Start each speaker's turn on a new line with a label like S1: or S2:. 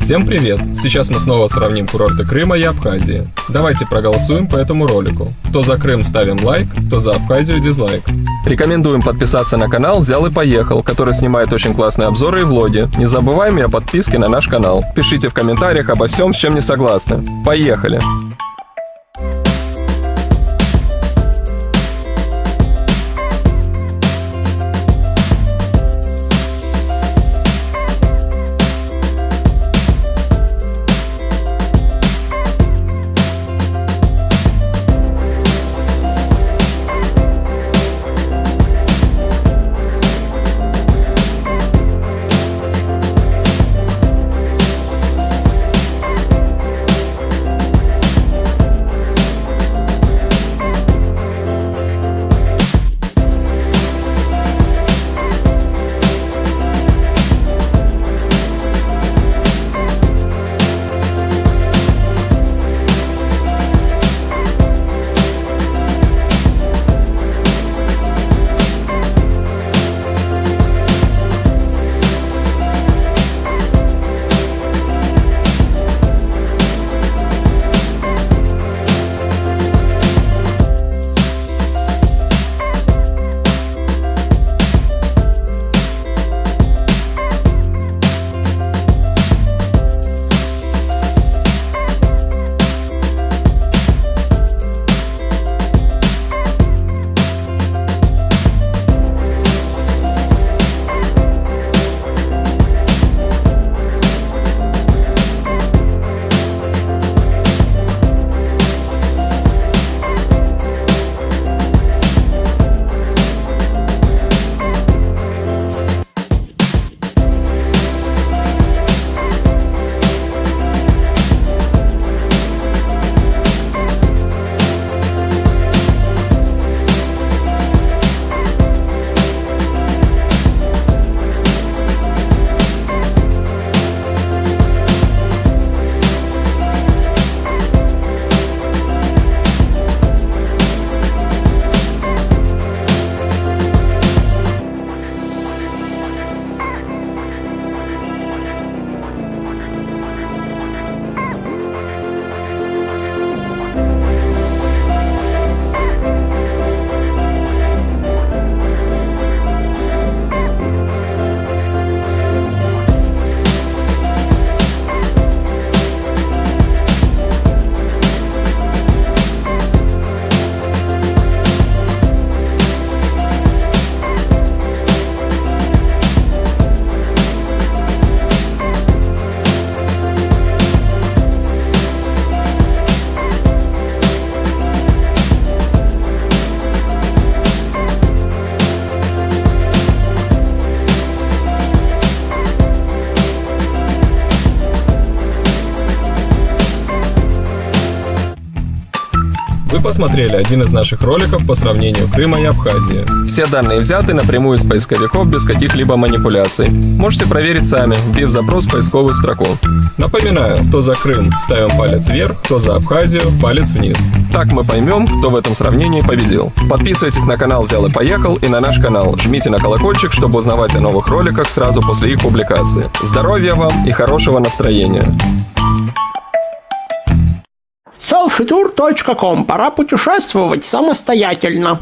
S1: Всем привет! Сейчас мы снова сравним курорты Крыма и Абхазии. Давайте проголосуем по этому ролику. Кто за Крым, ставим лайк, кто за Абхазию, дизлайк.
S2: Рекомендуем подписаться на канал «Взял и поехал», который снимает очень классные обзоры и влоги. Не забываем и о подписке на наш канал. Пишите в комментариях обо всем, с чем не согласны. Поехали!
S1: Вы посмотрели один из наших роликов по сравнению Крыма и Абхазии.
S2: Все данные взяты напрямую из поисковиков без каких-либо манипуляций. Можете проверить сами, вбив запрос в поисковую строку.
S1: Напоминаю, кто за Крым, ставим палец вверх, кто за Абхазию, палец вниз.
S2: Так мы поймем, кто в этом сравнении победил. Подписывайтесь на канал «Взял и поехал» и на наш канал. Жмите на колокольчик, чтобы узнавать о новых роликах сразу после их публикации. Здоровья вам и хорошего настроения!
S3: selfitour.com. Пора путешествовать самостоятельно.